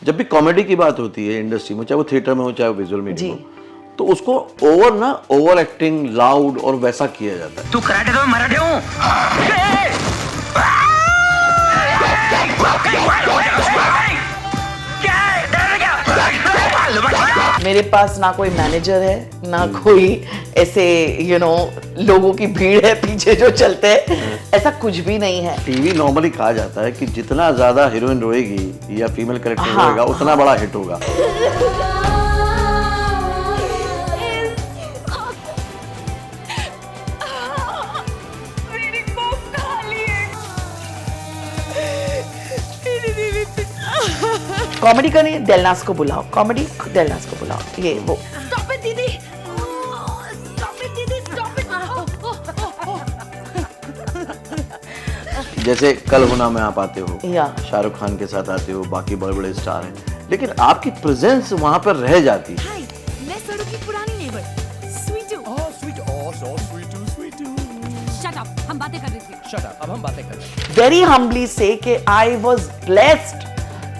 जब भी कॉमेडी की बात होती है इंडस्ट्री में, चाहे वो थिएटर में हो चाहे वो विजुअल मीडिया में हो, तो उसको ओवर एक्टिंग, लाउड और वैसा किया जाता है। तू कराटे तो मैं मराठे हूँ। मेरे पास ना कोई मैनेजर है ना कोई ऐसे लोगों की भीड़ है पीछे जो चलते हैं, ऐसा कुछ भी नहीं है। टीवी नॉर्मली कहा जाता है कि जितना ज्यादा हीरोइन रोएगी या फीमेल कैरेक्टर रोएगा उतना बड़ा हिट होगा। कॉमेडी का नहीं, डेलनास को बुलाओ, कॉमेडी डेलनास को बुलाओ, ये वो। Stop it, दीदी। Stop it, दीदी, stop it। जैसे कल होना में आप आते हो, या। शाहरुख खान के साथ आते हो, बाकी बड़े बड़े स्टार हैं, लेकिन आपकी प्रेजेंस वहां पर रह जाती है। हाय, मैं सरू की पुरानी neighbour, Sweetu. so sweet too. Shut up, हम बातें कर रहे थे। Shut up, अब हम बातें कर रहे हैं। वेरी हम्बली से कि I was blessed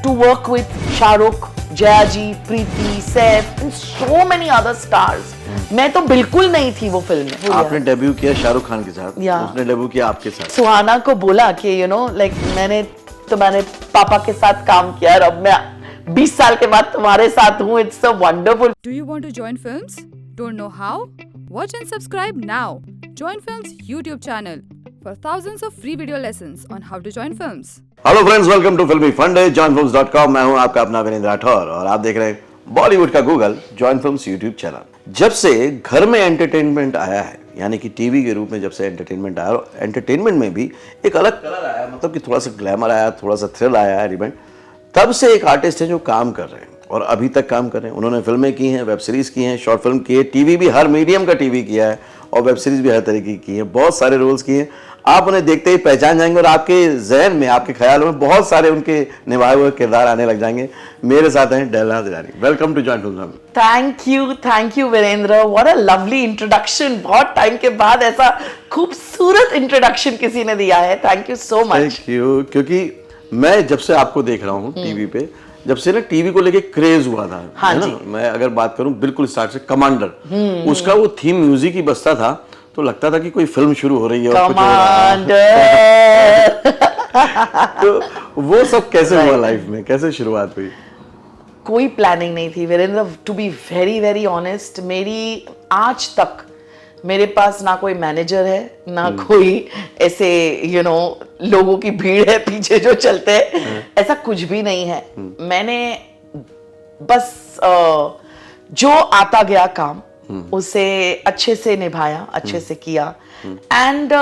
to work with Shahrukh, Jaya ji, Preeti, Saif and so many other stars. मैं तो बिल्कुल नहीं थी वो फिल्म में। आपने डेब्यू किया शाहरुख खान के साथ, या। उसने डेब्यू किया आपके साथ। सुहाना को बोला कि लाइक मैंने पापा के साथ काम किया और अब मैं 20 साल के बाद तुम्हारे साथ हूँ। It's so wonderful. Do you want to join films? Don't know how? Watch and subscribe now. Join Films YouTube channel for thousands of free video lessons on how to join films. Hello friends, welcome to Filmi Funde, joinfilms.com। मैं हूं आपका अपना वीरेंद्र राठौर और आप देख रहे हैं बॉलीवुड का Google, join films YouTube channel. जब से घर में एंटरटेनमेंट आया है, यानी कि टीवी के रूप में जब से एंटरटेनमेंट आया, और एंटरटेनमेंट में भी एक अलग कलर आया, मतलब कि थोड़ा सा ग्लैमर आया, थोड़ा सा थ्रिल आया एलिमेंट, तब से एक आर्टिस्ट है जो काम कर रहे हैं और अभी तक काम कर रहे हैं। उन्होंने फिल्में की हैं, वेब सीरीज की हैं, शॉर्ट फिल्म की है, टीवी भी हर मीडियम का टीवी किया है और वेब सीरीज भी हर तरीके की की है, बहुत सारे रोल्स किए हैं। आप उन्हें देखते ही पहचान जाएंगे और आपके जहन में, आपके ख्यालों में बहुत सारे उनके निभाए हुए किरदार आने लग जाएंगे। मेरे साथ हैं Delna Tiwari. Welcome to join films. Thank you Virendra, what a lovely introduction. बहुत टाइम के बाद ऐसा खूबसूरत इंट्रोडक्शन किसी ने दिया है। Thank you so much. Thank you, क्योंकि मैं जब से आपको देख रहा हूँ टीवी पे, जब से ना टीवी को लेके क्रेज हुआ था, हाँ है ना, जी। मैं अगर बात करूं बिल्कुल स्टार्ट से कमांडर, उसका वो थीम म्यूजिक ही बजता था तो लगता था कि कोई फिल्म शुरू हो रही है और कुछ हो रहा है। कमांडर। तो वो सब कैसे हुआ लाइफ में, कैसे शुरुआत हुई? कोई प्लानिंग नहीं थी Virendra, to be very very honest. मेरी आज तक मेरे पास ना कोई मैनेजर है ना कोई ऐसे लोगों की भीड़ है पीछे जो चलते हैं, ऐसा कुछ भी नहीं है। मैंने बस जो आता गया काम उसे अच्छे से निभाया, अच्छे से किया। एंड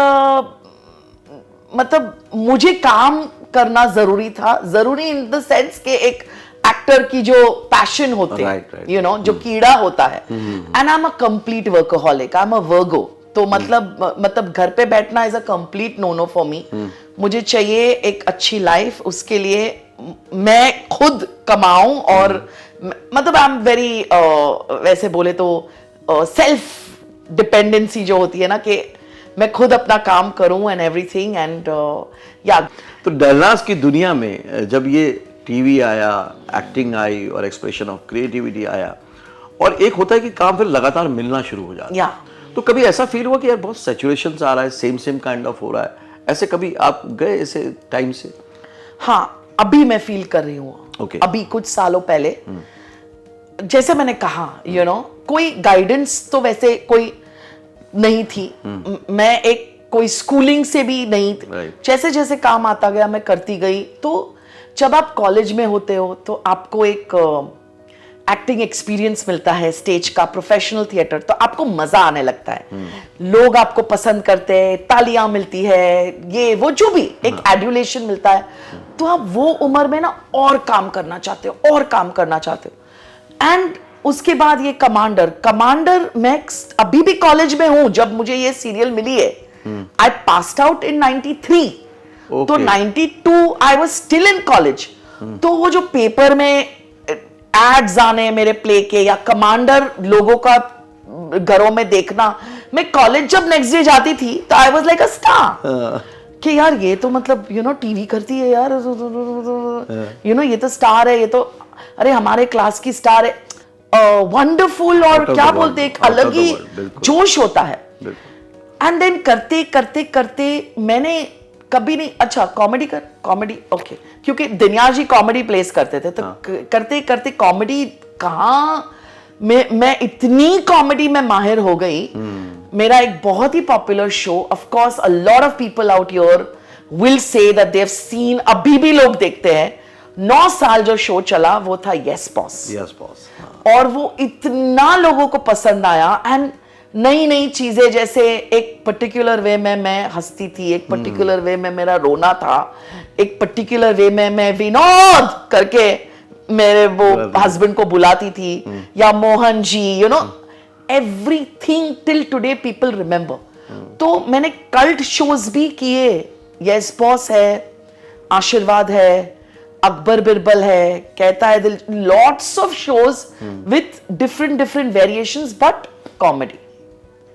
मतलब मुझे काम करना जरूरी था, जरूरी इन द सेंस के एक एक्टर की जो पैशन होते हैं, जो कीड़ा होता है। And I am a complete workaholic, I am a Virgo. तो मतलब घर पे बैठना is a complete no no for me. मुझे चाहिए एक अच्छी लाइफ, उसके लिए मैं खुद कमाऊं और मतलब आई एम वेरी वैसे बोले तो सेल्फ डिपेंडेंसी जो होती है ना, कि मैं खुद अपना काम करूं एंड एवरीथिंग। एंड या तो डेलनास की दुनिया में जब ये टीवी आया, एक्टिंग आई और एक्सप्रेशन ऑफ क्रिएटिविटी आया, और एक होता है कि काम फिर लगातार मिलना शुरू हो जाता है, तो कभी ऐसा फील हुआ कि यार बहुत सैचुरेशन आ रहा है, सेम काइंड ऑफ हो रहा है, ऐसे कभी आप गए ऐसे टाइम से? हाँ, अभी मैं फील कर रही हूँ। Okay. अभी कुछ सालों पहले जैसे मैंने कहा, कोई गाइडेंस तो वैसे कोई नहीं थी। मैं एक कोई स्कूलिंग से भी नहीं थी। Right. जैसे जैसे काम आता गया मैं करती गई। तो जब आप कॉलेज में होते हो तो आपको एक एक्टिंग एक्सपीरियंस मिलता है, स्टेज का, प्रोफेशनल थिएटर, तो आपको मजा आने लगता है। लोग आपको पसंद करते हैं, तालियां मिलती है, ये वो जो भी एक एडुलेशन मिलता है, तो आप वो उम्र में ना और काम करना चाहते हो, और काम करना चाहते हो। एंड उसके बाद ये कमांडर मैं अभी भी कॉलेज में हूं जब मुझे ये सीरियल मिली है। I passed out in 93। तो 92 I was still in college. तो वो जो पेपर में एड्स आने मेरे प्ले के या कमांडर लोगों का घरों में देखना, मैं कॉलेज जब नेक्स्ट डे जाती थी तो I was like a star कि यार ये तो मतलब टीवी करती है यार, ये तो स्टार है, ये तो अरे हमारे क्लास की स्टार है, वंडरफुल, और Out of क्या the बोलते world, एक out of अलग the ही world, बिल्कुल। जोश होता है। बिल्कुल। एंड देन करते करते करते मैंने कभी नहीं, अच्छा कॉमेडी कर, कॉमेडी ओके, क्योंकि दिन्या जी कॉमेडी प्लेस करते थे, तो करते करते कॉमेडी कहाँ मैं इतनी कॉमेडी में माहिर हो गई। मेरा एक बहुत ही popular show, of course a lot of people out here will say that they have seen, अभी भी लोग देखते हैं, 9 साल जो शो चला वो था यस बॉस। Yes boss. और वो इतना लोगों को पसंद आया, एंड नई नई चीजें, जैसे एक पर्टिकुलर वे में मैं हंसती थी, एक पर्टिकुलर वे में मेरा रोना था, एक पर्टिकुलर वे में मैं विनोद करके मेरे वो हस्बैंड को बुलाती थी, या Mohan ji, you know, everything till today people remember. तो मैंने कल्ट शोज भी किए, यस बॉस है, आशीर्वाद है, अकबर बिरबल है, कहता है दिल, lots of shows with different variations, but comedy.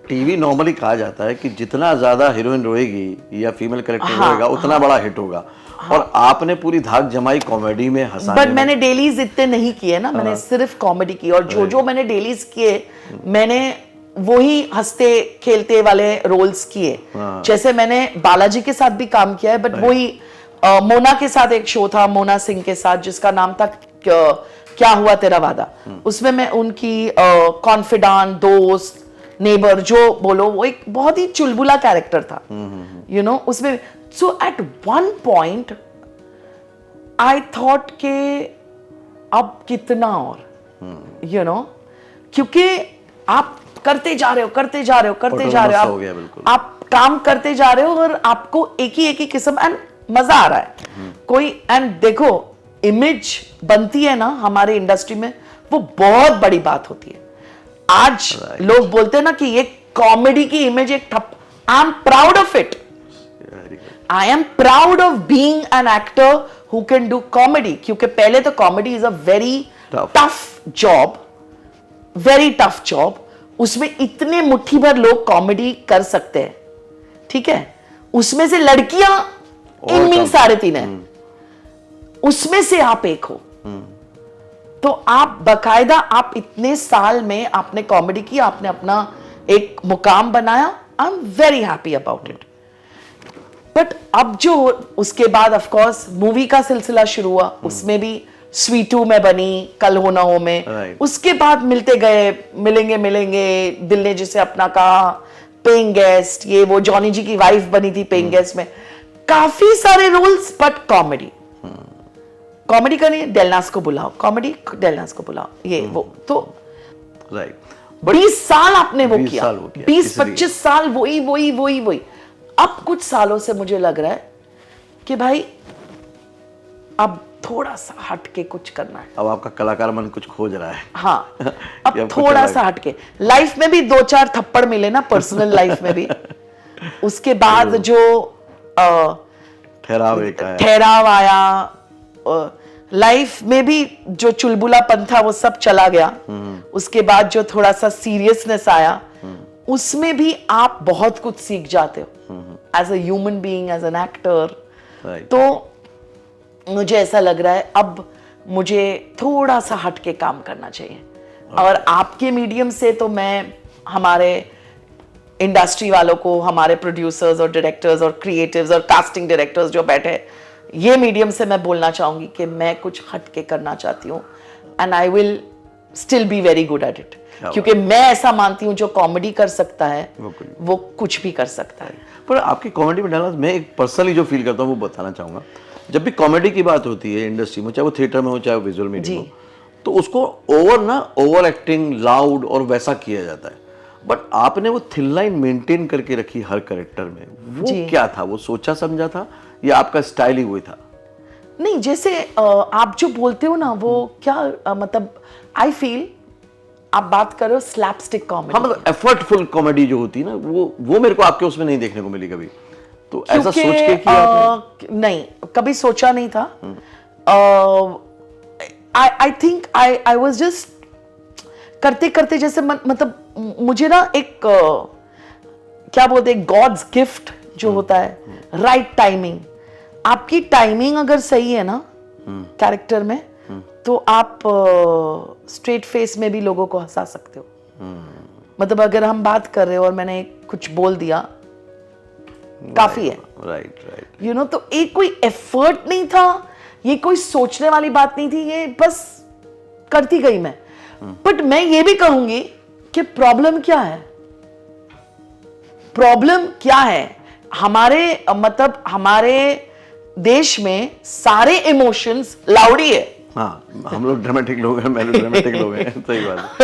TV normally कहा जाता है कि जितना ज्यादा हीरोइन रोएगी या फीमेल कैरेक्टर रोएगा उतना बड़ा हिट होगा, और आपने पूरी धाक जमाई कॉमेडी में हंसाने बट में। मैंने डेलीज इतने नहीं किए ना, मैंने सिर्फ कॉमेडी की, और जो मैंने डेलीज किए मैंने वही हंसते खेलते वाले रोल्स किए। जैसे मैंने बालाजी के साथ भी काम किया है, बट वही मोना के साथ एक शो था, मोना सिंह के साथ, जिसका नाम था क्या हुआ तेरा वादा। उसमें मैं उनकी कॉन्फिडेंट दोस्त, नेबर, जो बोलो, वो एक बहुत ही चुलबुला कैरेक्टर था, यू नो, उसमें। So at one point I thought के अब कितना और, यू नो, क्योंकि आप करते जा रहे हो, हो गया, बिल्कुल। आप काम करते जा रहे हो, और आपको एक ही किस्म, एंड मजा आ रहा है कोई। एंड देखो, इमेज बनती है ना हमारे इंडस्ट्री में, वो बहुत बड़ी बात होती है। आज लोग बोलते हैं ना कि ये कॉमेडी की इमेज एक ठप, I am proud of it, I am proud of being an actor who can do comedy, क्योंकि पहले तो comedy is a very tough job, very tough job. उसमें इतने मुट्ठी भर लोग कॉमेडी कर सकते हैं, ठीक है, उसमें से लड़कियां इन सारे तीन है, उसमें से आप एक हो, तो आप बकायदा, आप इतने साल में आपने कॉमेडी की, आपने अपना एक मुकाम बनाया, I am very happy about it. But अब जो उसके बाद ऑफ कोर्स मूवी का सिलसिला शुरू हुआ, उसमें भी स्वीटू में बनी, कल हो ना हो में, Right. उसके बाद मिलते गए, मिलेंगे, दिल ने जिसे अपना कहा, पेइंग गेस्ट, ये वो जॉनी जी की वाइफ बनी थी पेइंग गेस्ट में, काफी सारे रोल्स, बट कॉमेडी करनी, डेलनास को बुलाओ, कॉमेडी डेलनास को बुलाओ, ये वो, तो राइट। 20 साल आपने वो 20 किया, साल वो किया, 20-25 साल वही। अब कुछ सालों से मुझे लग रहा है कि भाई अब थोड़ा सा हट के कुछ करना है। अब आपका कलाकार मन कुछ खोज रहा है। हाँ, कि अब अब कुछ थोड़ा अलग। सा हटके, लाइफ में भी 2-4 थप्पड़ मिले ना, पर्सनल लाइफ में भी, उसके बाद जो ठहराव एक आया। ठहराव आया, लाइफ में भी जो चुलबुलापन था वो सब चला गया, उसके बाद जो थोड़ा सा सीरियसनेस आया, उसमें भी आप बहुत कुछ सीख जाते हो as a human being, as an actor. Right. तो मुझे ऐसा लग रहा है अब मुझे थोड़ा सा हट के काम करना चाहिए, और आपके मीडियम से तो मैं हमारे इंडस्ट्री वालों को, हमारे प्रोड्यूसर्स और डायरेक्टर्स और क्रिएटिव्स और कास्टिंग डायरेक्टर्स जो बैठे हैं, ये मीडियम से मैं बोलना चाहूंगी कि मैं कुछ हट के करना चाहती हूँ, and I will still be very good at it, क्योंकि मैं ऐसा मानती हूँ जो कॉमेडी कर सकता है वो कुछ भी कर सकता है। पर आपकी कॉमेडी में डालना, मैं एक पर्सनली जो फील करता हूँ वो बताना चाहूंगा। जब भी कॉमेडी की बात होती है इंडस्ट्री में, चाहे वो थिएटर में हो चाहे विजुअल मीडिया हो, तो उसको ओवर एक्टिंग, लाउड और वैसा किया जाता है, बट आपने वो थिन लाइन मेंटेन करके रखी हर कैरेक्टर में, वो क्या था? वो सोचा समझा था या आपका स्टाइल ही वही था? नहीं, जैसे आप जो बोलते हो ना, वो क्या मतलब, आई फील आप बात कर रहे हो स्लैपस्टिक कॉमेडी। हाँ, मतलब एफर्टफुल कॉमेडी जो होती है ना, वो मेरे को आपके उसमें नहीं देखने को मिली कभी। तो ऐसा सोच के किया आपने? नहीं, कभी सोचा नहीं था। I think I was just करते करते, जैसे मतलब मुझे ना एक क्या बोलते हैं, गॉड्स गिफ्ट जो होता है, राइट टाइमिंग। आपकी टाइमिंग अगर सही है ना कैरेक्टर में, तो आप स्ट्रेट फेस में भी लोगों को हंसा सकते हो। मतलब अगर हम बात कर रहे हो और मैंने कुछ बोल दिया, काफी है। राइट। यू नो, तो एक कोई एफर्ट नहीं था, ये कोई सोचने वाली बात नहीं थी, ये बस करती गई मैं। बट मैं ये भी कहूंगी कि प्रॉब्लम क्या है? प्रॉब्लम क्या है? हमारे मतलब हमारे देश में सारे इमोशंस लाउडी है। हाँ, हम लोग ड्रामेटिक लोग हैं, मेलोड्रामेटिक लोग हैं, सही बात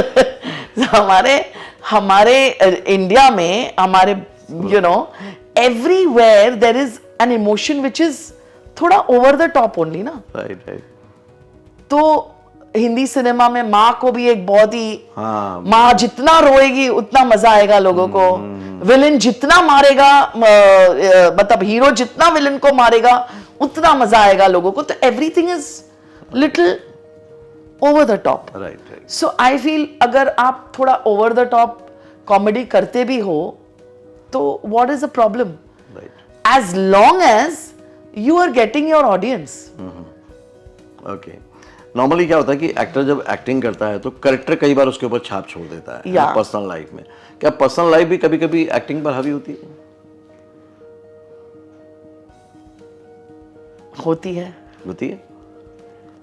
है। हमारे इंडिया में हमारे you know everywhere there is an emotion which is थोड़ा ओवर द टॉप ओनली ना। राइट। तो हिंदी सिनेमा में माँ को भी एक बहुत ही, हाँ, माँ जितना रोएगी उतना मजा आएगा लोगों को, विलन जितना मारेगा मतलब हीरो जितना विलन को मारेगा उतना मजा आएगा लोगों को। तो everything is little over the top. Right. So I feel अगर आप थोड़ा ओवर द टॉप कॉमेडी करते भी हो तो what is the problem, as long as you are getting your audience. Okay. Normally क्या होता है कि एक्टर जब एक्टिंग करता है तो कैरेक्टर कई बार उसके ऊपर छाप छोड़ देता है Yeah. पर्सनल लाइफ में। क्या पर्सनल लाइफ भी कभी कभी एक्टिंग पर हावी होती है? होती है। होती है।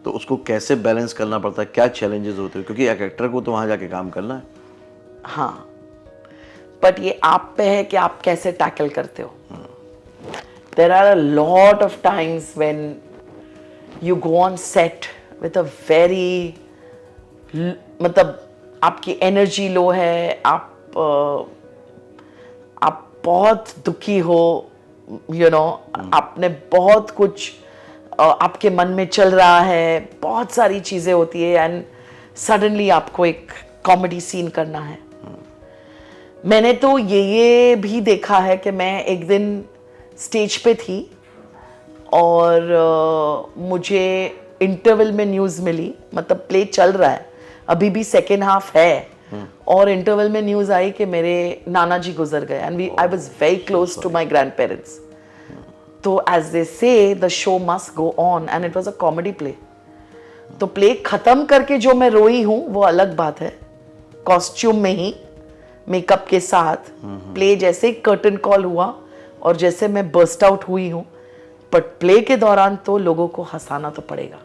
तो उसको कैसे बैलेंस करना पड़ता है, क्या चैलेंजेस होते हैं? क्योंकि एक एक्टर को तो वहां जाके काम करना है। हाँ, बट ये आप पे है कि आप कैसे टैकल करते हो। There are a lot of times when you go on set with a very, मतलब आपकी एनर्जी लो है, आप बहुत दुखी हो, यू नो, आपने बहुत कुछ आपके मन में चल रहा है, बहुत सारी चीजें होती है एंड सडनली आपको एक कॉमेडी सीन करना है। मैंने तो ये भी देखा है कि मैं एक दिन स्टेज पे थी और मुझे इंटरवल में न्यूज़ मिली, मतलब प्ले चल रहा है, अभी भी सेकेंड हाफ है, और इंटरवल में न्यूज़ आई कि मेरे नाना जी गुजर गए and I was very close to my grandparents. तो as they say the show must go on and it was a comedy play. तो प्ले खत्म करके जो मैं रोई हूँ वो अलग बात है, कॉस्ट्यूम में ही, मेकअप के साथ। प्ले जैसे कर्टन कॉल हुआ और जैसे मैं बर्स्ट आउट हुई हूँ, बट प्ले के दौरान तो लोगों को हंसाना तो पड़ेगा।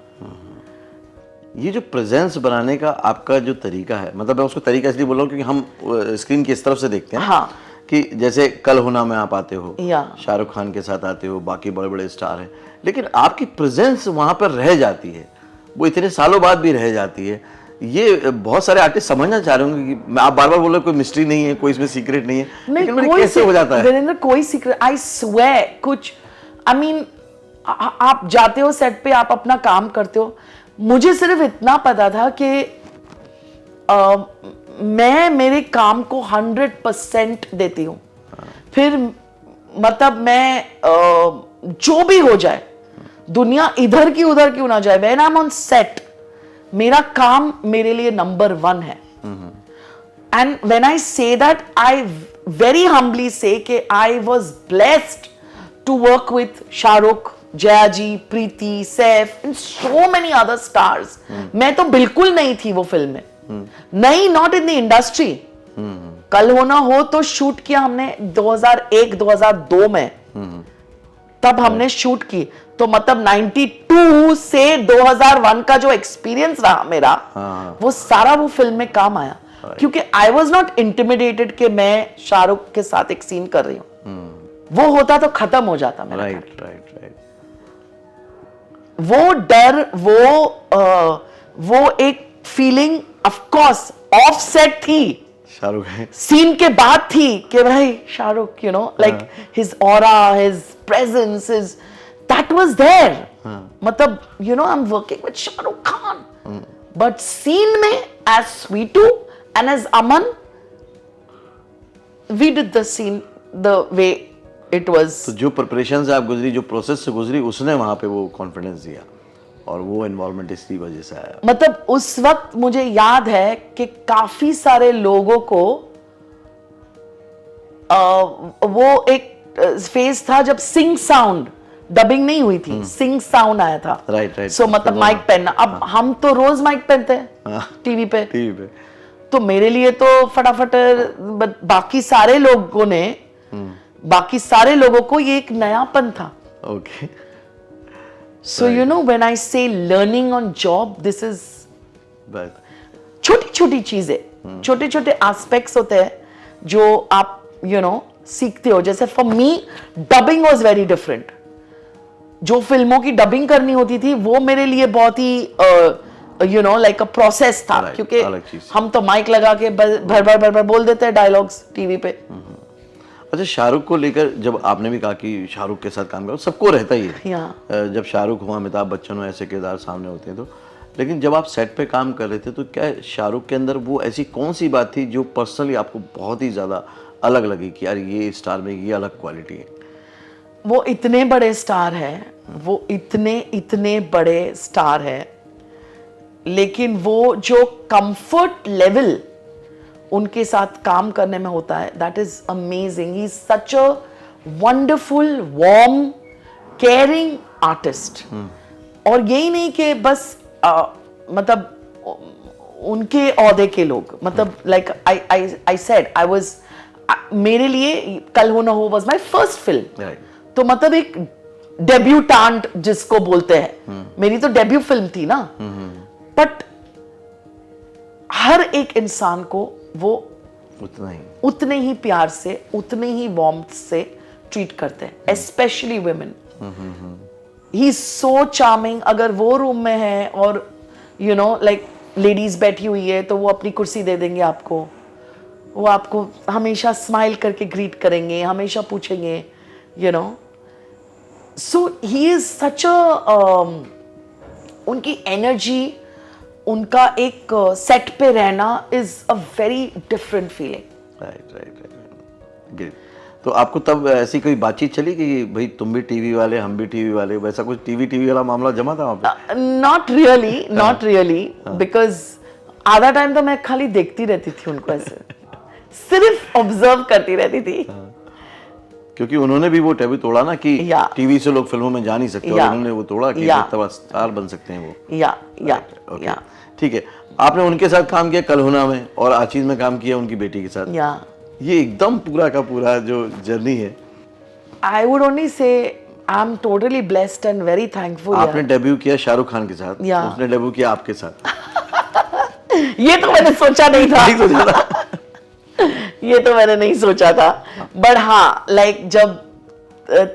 ये जो प्रेजेंस बनाने का आपका जो तरीका है, मतलब मैं उसको तरीका इसलिए बोल रहा हूँ क्योंकि हम स्क्रीन की इस तरफ से देखते हैं। हाँ। कि जैसे कल होना में आप आते हो, या। शाहरुख खान के साथ आते हो, बाकी बड़े बड़े स्टार हैं, लेकिन आपकी प्रेजेंस वहां पर रह जाती है, वो इतने सालों बाद भी रह जाती है। ये बहुत सारे आर्टिस्ट समझना चाह रहे होंगे कि आप बार बार बोल रहे हो कोई मिस्ट्री नहीं है, कोई इसमें सीक्रेट नहीं है, लेकिन मुझे कैसे हो जाता है? वीरेंद्र, कोई सीक्रेट, आई स्वेयर, कुछ आई मीन आप जाते हो सेट पे, आप अपना काम करते हो। मुझे सिर्फ इतना पता था कि मैं मेरे काम को 100% देती हूँ। फिर मतलब मैं जो भी हो जाए, दुनिया इधर की उधर क्यों ना जाए, when I am on set मेरा काम मेरे लिए नंबर 1 है। And when I say that, I very humbly say कि I was blessed to work with Shahrukh, Jaya ji, Preeti, Saif and so many other stars. मैं तो बिल्कुल नहीं थी वो फिल्म में, नहीं, नॉट इन द इंडस्ट्री। कल होना हो तो शूट किया हमने 2001-2002 में, तब हमने शूट की। तो मतलब 92 से 2001 का जो एक्सपीरियंस रहा मेरा, वो सारा वो फिल्म में काम आया, क्योंकि आई वॉज नॉट इंटिमिडेटेड कि मैं शाहरुख के साथ एक सीन कर रही हूँ। वो होता तो खत्म हो जाता मेरा। राइट। वो डर, वो एक feeling of course of set थी, शाहरुख है, सीन के बाद थी कि भाई Shahrukh, you know, like his aura, his presence, his that was there. मतलब you know, I am working with Shahrukh Khan, but scene में as Sweetu and as Aman, we did the scene the way it was. तो जो preparation से आप गुजरी, जो process से गुजरी, उसने वहां पे वो कॉन्फिडेंस दिया और वो एनवायरनमेंट इसकी वजह से आया। मतलब उस वक्त मुझे याद है कि काफी सारे लोगों को वो एक फेज था जब सिंग साउंड डबिंग नहीं हुई थी, सिंग साउंड आया था। Right, right. सो मतलब माइक पहनना, अब हम तो रोज माइक पहनते हैं टीवी पे, टीवी पे। तो मेरे लिए तो फटाफट बाकी सारे लोगों ने, बाकी सारे लोगों को ये एक नयापन था। Okay. So you know when I say learning on job, this is बस छोटी छोटी चीजें, छोटे छोटे एस्पेक्ट्स होते हैं जो आप सीखते हो। जैसे for me dubbing was very different. जो फिल्मों की डबिंग करनी होती थी वो मेरे लिए बहुत ही लाइक अ प्रोसेस था, अलग क्योंकि चीज। हम तो माइक लगा के भर भर बोल देते हैं डायलॉग्स टीवी पे। अच्छा, शाहरुख को लेकर जब आपने भी कहा कि शाहरुख के साथ काम करो, सबको रहता ही है। जब शाहरुख हो, अमिताभ बच्चन हो, ऐसे किरदार सामने होते हैं तो, लेकिन जब आप सेट पे काम कर रहे थे तो क्या शाहरुख के अंदर वो ऐसी कौन सी बात थी जो पर्सनली आपको बहुत ही ज़्यादा अलग लगी कि यार ये स्टार में ये अलग क्वालिटी है? वो इतने बड़े स्टार है, वो इतने बड़े स्टार है, लेकिन वो जो कंफर्ट लेवल उनके साथ काम करने में होता है, that is amazing. He is such a wonderful, warm, caring artist. और यही नहीं कि बस मतलब उनके ओहदे के लोग, मतलब like I said I was, मेरे लिए कल हो ना हो वाज माय फर्स्ट फिल्म। तो मतलब एक डेब्यूटांट जिसको बोलते हैं, मेरी तो डेब्यू फिल्म थी ना। बट हर एक इंसान को वो उतने ही प्यार से, उतने ही वार्मथ से ट्रीट करते हैं, specially women. He is so charming. अगर वो रूम में है और लाइक लेडीज बैठी हुई है तो वो अपनी कुर्सी दे देंगे आपको, वो आपको हमेशा स्माइल करके ग्रीट करेंगे, हमेशा पूछेंगे सो ही इज सच अ, उनकी एनर्जी, उनका एक सेट पे रहना is a very different feeling. Right. तो आपको तब ऐसी कोई बातचीत चली कि भाई तुम भी टीवी वाले, हम भी टीवी वाले, वैसा कुछ टीवी वाला मामला जमा था वहाँ पे? नॉट रियली, बिकॉज आधा टाइम तो मैं खाली देखती रहती थी उनको, ऐसे सिर्फ ऑब्जर्व करती रहती थी। क्योंकि उन्होंने भी वो टैबू तोड़ा ना कि टीवी से लोग फिल्मों में जा नहीं सकते, और उन्होंने वो तोड़ा कि तब स्टार बन सकते हैं वो। या ठीक है, आपने उनके साथ काम किया कल होना में, और आचीज में काम किया उनकी बेटी के साथ। ये एकदम पूरा का पूरा जो जर्नी है, I would only say I am totally blessed and very thankful. आपने डेब्यू किया शाहरुख खान के साथ, उसने डेब्यू किया आपके साथ। ये तो मैंने सोचा नहीं था। ये तो मैंने नहीं सोचा था। बट हाँ, लाइक जब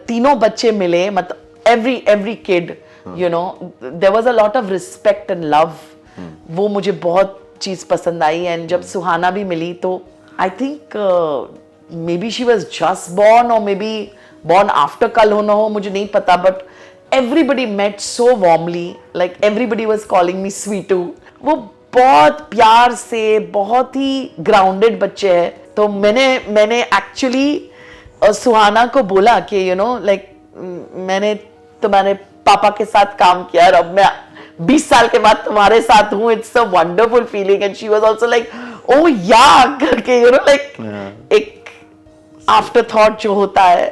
तीनों बच्चे मिले, मतलब every kid, there was a lot of respect and love. वो मुझे बहुत चीज पसंद आई। एंड जब सुहाना भी मिली तो I think may be she was just born और मे बी बॉर्न आफ्टर कल हो ना हो, मुझे नहीं पता। But everybody met so warmly, like everybody was calling me Sweetu. वो बहुत प्यार से, बहुत ही ग्राउंडेड बच्चे हैं। तो मैंने एक्चुअली सुहाना को बोला कि लाइक मैंने तुम्हारे पापा के साथ काम किया और अब मैं 20 साल के बाद तुम्हारे साथ हूँ, it's a wonderful feeling. And she was also like oh या करके लाइक एक आफ्टर थॉट जो होता है।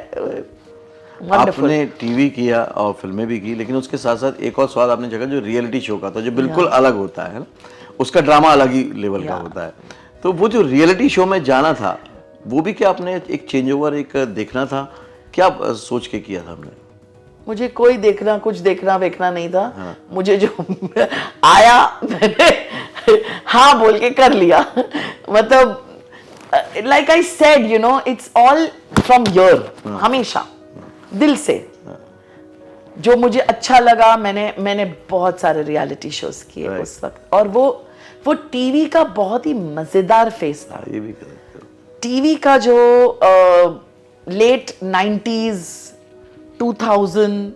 आपने टीवी किया और फिल्में भी की, लेकिन उसके साथ साथ एक और स्वाद आपने जगह जो रियलिटी शो का था, जो बिल्कुल अलग होता है ना, उसका ड्रामा अलग ही लेवल का होता है। तो वो जो रियलिटी शो में जाना था, वो भी क्या आपने एक चेंज ओवर एक देखना था, क्या सोच के किया था आपने? मुझे कोई कुछ देखना वेखना नहीं था। मुझे जो आया मैंने हाँ बोल के कर लिया। मतलब like I said it's all from your, हमेशा दिल से जो मुझे अच्छा लगा। मैंने बहुत सारे रियलिटी शोज किए उस वक्त, और वो टीवी का बहुत ही मजेदार फेस था। ये भी टीवी का जो लेट 90s 2000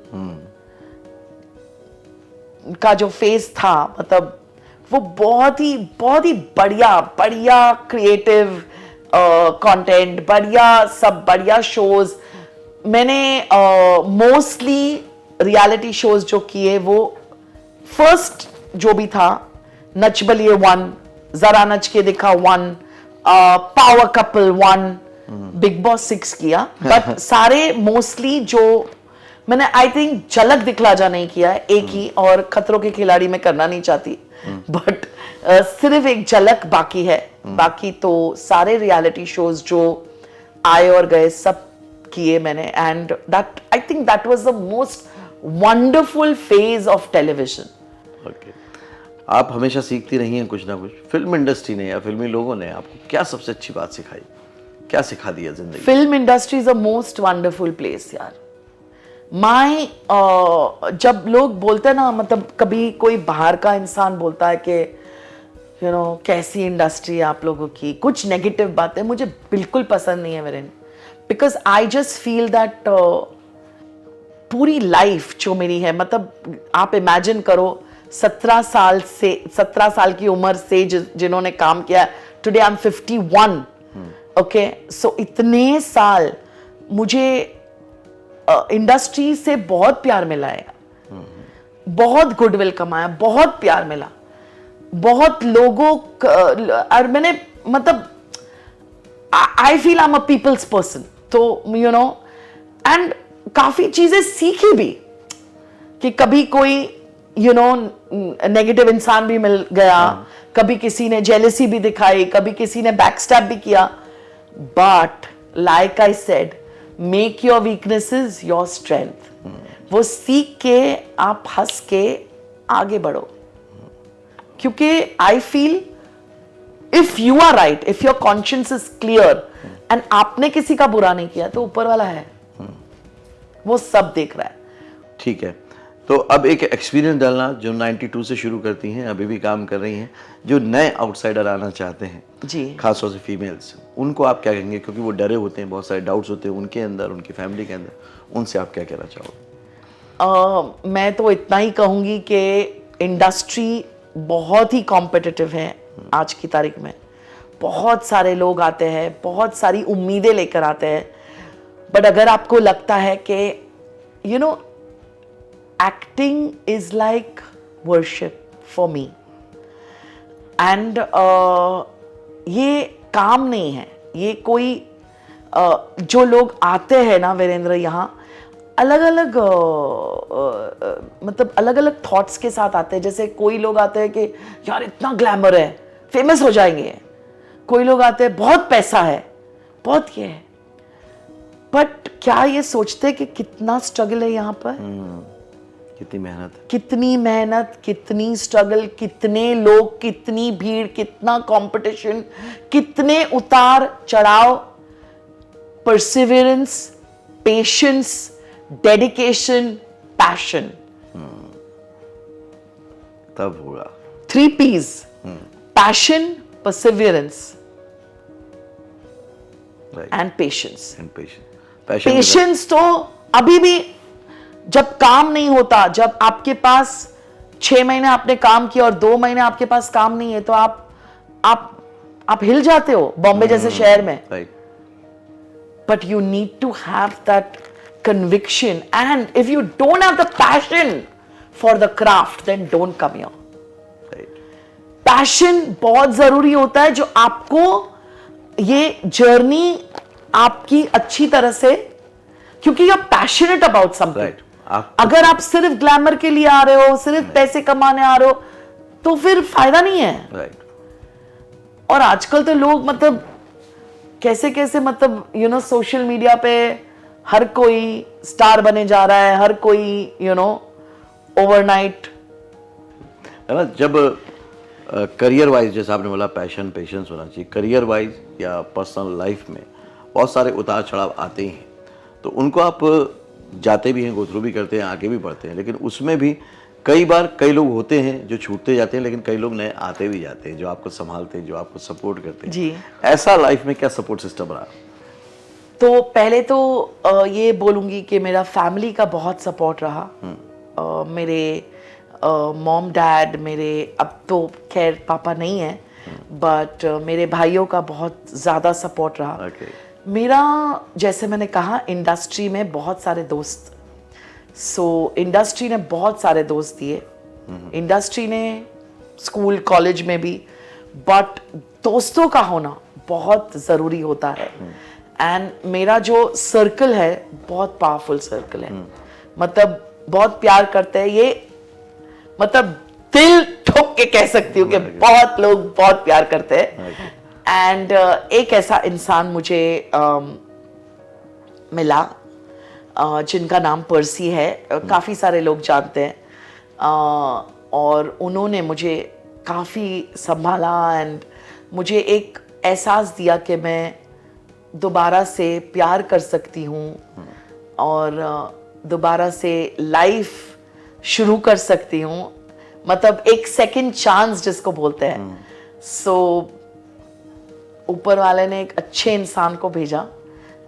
का जो फेस था, मतलब वो बहुत ही बढ़िया क्रिएटिव कंटेंट, बढ़िया शोज। मैंने मोस्टली रियलिटी शोज जो किए, वो फर्स्ट जो भी था, नच बलिए 1, जरा नच के दिखा 1, पावर कपल 1, बिग बॉस 6 किया। बट सारे मोस्टली जो मैंने आई थिंक झलक दिखला जा नहीं किया है, एक ही, और खतरों के खिलाड़ी में करना नहीं चाहती, बट सिर्फ एक झलक बाकी है। बाकी तो सारे रियलिटी शोज जो आए और गए सब किए मैंने, and that I think that was the most wonderful phase of television. Okay, आप हमेशा सीखती रही हैं कुछ ना कुछ। फिल्म इंडस्ट्री ने या फिल्मी लोगों ने आपको क्या सबसे अच्छी बात सिखाई, क्या सिखा दिया जिंदगी? Film industry is a most wonderful place यार। माई जब लोग बोलते हैं ना, मतलब कभी कोई बाहर का इंसान बोलता है कि यू नो कैसी इंडस्ट्री है आप लोगों की, कुछ नेगेटिव बातें मुझे बिल्कुल पसंद नहीं है Viren, because I just feel that पूरी लाइफ जो मेरी है, मतलब आप इमेजिन करो 17 साल की उम्र से जिन्होंने काम किया, टुडे आई एम 51, ओके, सो इतने साल मुझे इंडस्ट्री से बहुत प्यार मिला है, बहुत गुडविल कमाया, बहुत प्यार मिला, बहुत लोगों और मैंने मतलब I feel I am a people's person, तो यू नो, एंड काफी चीजें सीखी भी कि कभी कोई यू नो नेगेटिव इंसान भी मिल गया, कभी किसी ने जेलसी भी दिखाई, कभी किसी ने बैकस्टैब भी किया, but like I said, make your weaknesses your strength. वो सीख के आप हंस के आगे बढ़ो, क्योंकि I feel if you are right, if your conscience is clear and आपने किसी का बुरा नहीं किया, तो ऊपर वाला है, वो सब देख रहा है। ठीक है, तो अब एक एक्सपीरियंस डालना, जो 92 से शुरू करती हैं, अभी भी काम कर रही हैं, जो नए आउटसाइडर आना चाहते हैं जी, खासतौर से फीमेल्स, उनको आप क्या कहेंगे? क्योंकि वो डरे होते हैं, बहुत सारे डाउट्स होते हैं उनके अंदर, उनकी फैमिली के अंदर, उनसे आप क्या कहना चाहोगे? मैं तो इतना ही कहूंगी कि इंडस्ट्री बहुत ही कॉम्पिटिटिव है आज की तारीख में। बहुत सारे लोग आते हैं, बहुत सारी उम्मीदें लेकर आते हैं, बट अगर आपको लगता है कि you know acting is like worship for me, and ये काम नहीं है, ये कोई जो लोग आते हैं ना वीरेंद्र, यहाँ अलग अलग मतलब अलग अलग थॉट्स के साथ आते हैं। जैसे कोई लोग आते हैं कि यार इतना ग्लैमर है, फेमस हो जाएंगे, कोई लोग आते हैं बहुत पैसा है, बहुत ये है, बट क्या ये सोचते कि कितना स्ट्रगल है यहाँ पर, कितनी मेहनत है, कितनी मेहनत, कितनी स्ट्रगल, कितने लोग, कितनी भीड़, कितना कंपटीशन, कितने उतार चढ़ाव, परसिवियरेंस, पेशेंस, डेडिकेशन, पैशन, तब होगा। 3 P's, passion, Perseverance and patience. And patience. Patience तो अभी भी, जब काम नहीं होता, जब आपके पास 6 महीने आपने काम किया और 2 महीने आपके पास काम नहीं है, तो आप हिल जाते हो बॉम्बे जैसे शहर में, right, but you need to have that conviction, and if you don't have the passion for the craft, then don't come here. Right, passion बहुत जरूरी होता है, जो आपको ये जर्नी आपकी अच्छी तरह से, क्योंकि you're passionate about something. Right. अगर आप सिर्फ ग्लैमर के लिए आ रहे हो, सिर्फ पैसे कमाने आ रहे हो, तो फिर फायदा नहीं है। राइट, और आजकल तो लोग मतलब कैसे कैसे, मतलब यू नो सोशल मीडिया पे हर कोई स्टार बने जा रहा है, हर कोई यू नो ओवरनाइट, है ना। जब करियर वाइज, जैसे आपने बोला पैशन पेशेंस होना चाहिए, करियर वाइज या पर्सनल लाइफ में बहुत सारे उतार चढ़ाव आते ही हैं, तो उनको आप जाते भी हैं, गो थ्रू भी करते हैं, आगे भी बढ़ते हैं, लेकिन उसमें भी कई बार कई लोग होते हैं जो छूटते जाते हैं, लेकिन कई लोग नए आते भी जाते हैं, जो आपको संभालते हैं, जो आपको सपोर्ट करते हैं। जी। ऐसा लाइफ में क्या सपोर्ट सिस्टम रहा? तो पहले तो ये बोलूंगी कि मेरा फैमिली का बहुत सपोर्ट रहा। मेरे मॉम डैड, मेरे अब तो खैर पापा नहीं है, बट मेरे भाइयों का बहुत ज़्यादा सपोर्ट रहा। Okay. मेरा, जैसे मैंने कहा, इंडस्ट्री में बहुत सारे दोस्त, इंडस्ट्री ने बहुत सारे दोस्त दिए, इंडस्ट्री ने स्कूल कॉलेज में भी, बट दोस्तों का होना बहुत ज़रूरी होता है। एंड मेरा जो सर्कल है बहुत पावरफुल सर्कल है, मतलब बहुत प्यार करते हैं। ये मतलब दिल ठोक के कह सकती हूँ कि बहुत लोग बहुत प्यार करते हैं। एंड एक ऐसा इंसान मुझे मिला जिनका नाम पर्सी है, काफ़ी सारे लोग जानते हैं, और उन्होंने मुझे काफ़ी संभाला एंड मुझे एक एहसास दिया कि मैं दोबारा से प्यार कर सकती हूँ और दोबारा से लाइफ शुरू कर सकती हूँ, मतलब एक सेकंड चांस जिसको बोलते हैं। सो ऊपर वाले ने एक अच्छे इंसान को भेजा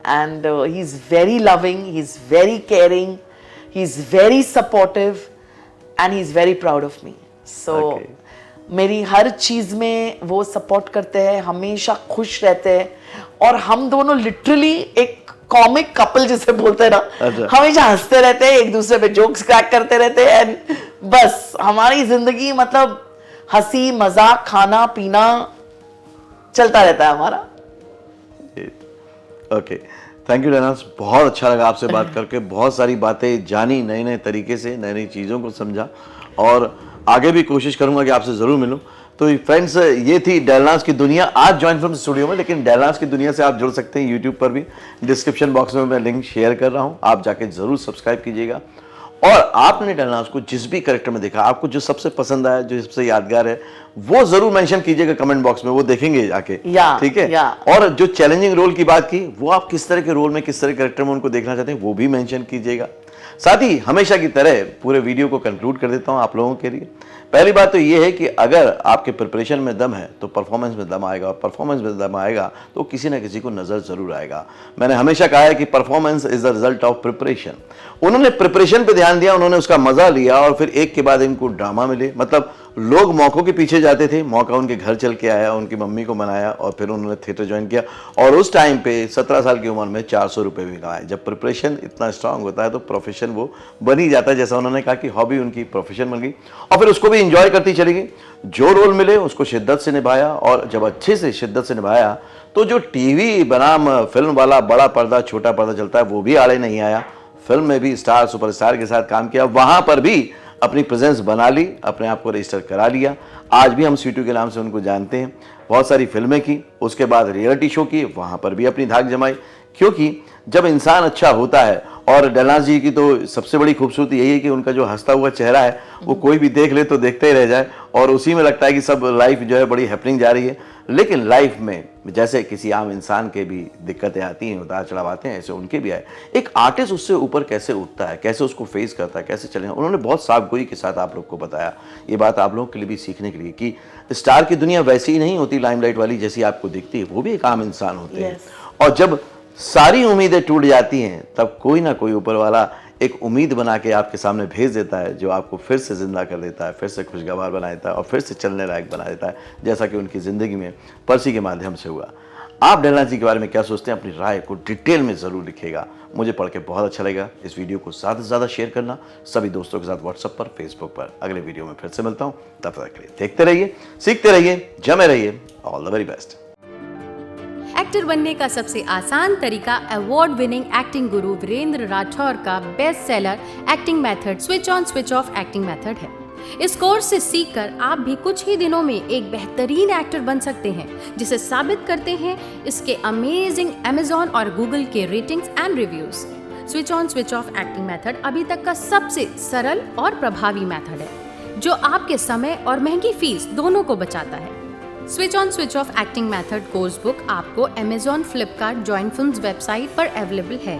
and he is very loving, he is very caring, he is very supportive and he is very proud of me. So मेरी हर चीज़ में वो सपोर्ट करते हैं, हमेशा खुश रहते हैं, और हम दोनों लिटरली एक कॉमिक कपल जिसे बोलते हैं ना, हमेशा हंसते रहते हैं, एक दूसरे पे जोक्स क्रैक करते रहते हैं एंड बस हमारी जिंदगी मतलब हंसी मजाक खाना पीना चलता रहता है हमारा। ओके, थैंक यू डैनास, बहुत अच्छा लगा आपसे बात करके, बहुत सारी बातें जानी, नए नए तरीके से नई नई चीज़ों को समझा, और आगे भी कोशिश करूंगा कि आपसे ज़रूर मिलूं। तो फ्रेंड्स, ये थी डेलनास की दुनिया आज जॉइंट फिल्म स्टूडियो में, लेकिन डेलनास की दुनिया से आप जुड़ सकते हैं यूट्यूब पर भी, डिस्क्रिप्शन बॉक्स में मैं लिंक शेयर कर रहा हूँ, आप जाके ज़रूर सब्सक्राइब कीजिएगा। और आपने डेलनास को जिस भी कैरेक्टर में देखा, आपको जो सबसे पसंद आया, जो सबसे यादगार है, वो जरूर मेंशन कीजिएगा कमेंट बॉक्स में, वो देखेंगे आके, ठीक है। और जो चैलेंजिंग रोल की बात की, वो आप किस तरह के रोल में, किस तरह के कैरेक्टर में उनको देखना चाहते हैं, वो भी मेंशन कीजिएगा। साथ ही हमेशा की तरह पूरे वीडियो को कंक्लूड कर देता हूं आप लोगों के लिए। पहली बात तो ये है कि अगर आपके प्रिपरेशन में दम है तो परफॉर्मेंस में दम आएगा, और परफॉर्मेंस में दम आएगा तो किसी ना किसी को नजर जरूर आएगा। मैंने हमेशा कहा है कि performance is the result of preparation. उन्होंने प्रिपरेशन पे ध्यान दिया, उन्होंने उसका मजा लिया, और फिर एक के बाद इनको ड्रामा मिले। मतलब लोग मौकों के पीछे जाते थे, मौका उनके घर चल के आया, उनकी मम्मी को मनाया, और फिर उन्होंने थिएटर ज्वाइन किया, और उस टाइम पे 17 साल की उम्र में 400 रुपये भी कमाए। जब प्रिपरेशन इतना स्ट्रांग होता है तो प्रोफेशन वो बन ही जाता है। जैसा उन्होंने कहा कि हॉबी उनकी प्रोफेशन बन गई, और फिर उसको भी इंजॉय करती चली गई। जो रोल मिले उसको शिद्दत से निभाया, और जब अच्छे से शिद्दत से निभाया तो जो टीवी बनाम फिल्म वाला बड़ा पर्दा छोटा पर्दा चलता है, वो भी आड़े नहीं आया। फिल्म में भी स्टार सुपरस्टार के साथ काम किया, वहां पर भी अपनी प्रेजेंस बना ली, अपने आप को रजिस्टर करा लिया। आज भी हम स्वीटू के नाम से उनको जानते हैं। बहुत सारी फिल्में की, उसके बाद रियलिटी शो की, वहां पर भी अपनी धाक जमाई। क्योंकि जब इंसान अच्छा होता है, और डेलनास जी की तो सबसे बड़ी खूबसूरती यही है कि उनका जो हंसता हुआ चेहरा है वो कोई भी देख ले तो देखते ही रह जाए, और उसी में लगता है कि सब लाइफ जो है बड़ी हैपनिंग जा रही है। लेकिन लाइफ में जैसे किसी आम इंसान के भी दिक्कतें आती हैं, उतार चढ़ाव आते हैं, ऐसे उनके भी आए। एक आर्टिस्ट उससे ऊपर कैसे उठता है, कैसे उसको फेस करता है, कैसे चलेगा, उन्होंने बहुत साफगोई के साथ आप लोग को बताया। ये बात आप लोगों के लिए भी सीखने के लिए कि स्टार की दुनिया वैसी ही नहीं होती लाइमलाइट वाली जैसी आपको दिखती है, वो भी एक आम इंसान होते हैं। और जब सारी उम्मीदें टूट जाती हैं तब कोई ना कोई ऊपर वाला एक उम्मीद बना के आपके सामने भेज देता है, जो आपको फिर से जिंदा कर देता है, फिर से खुशगवार बना देता है, और फिर से चलने लायक बना देता है, जैसा कि उनकी ज़िंदगी में पर्सी के माध्यम से हुआ। आप डेलनास जी के बारे में क्या सोचते हैं, अपनी राय को डिटेल में ज़रूर लिखिएगा, मुझे पढ़ के बहुत अच्छा लगेगा। इस वीडियो को ज़्यादा से ज़्यादा शेयर करना सभी दोस्तों के साथ, व्हाट्सएप पर, फेसबुक पर। अगले वीडियो में फिर से मिलता हूँ, तब तक के लिए देखते रहिए, सीखते रहिए, जमे रहिए। All the very best. Actor बनने का सबसे आसान तरीका अवार्ड विनिंग एक्टिंग गुरु वीरेंद्र राठौर का best seller acting method switch on switch off acting method है। इस कोर्स से सीखकर आप भी कुछ ही दिनों में एक बेहतरीन एक्टर बन सकते हैं, जिसे साबित करते हैं इसके अमेजिंग Amazon और Google के ratings and reviews. Switch on switch off acting method अभी तक का सबसे सरल और प्रभावी मेथड है, जो आपके समय और महंगी फीस दोनों को बचाता है। Switch on switch off acting method course book आपको Amazon, Flipkart, joint films website पर अवेलेबल है।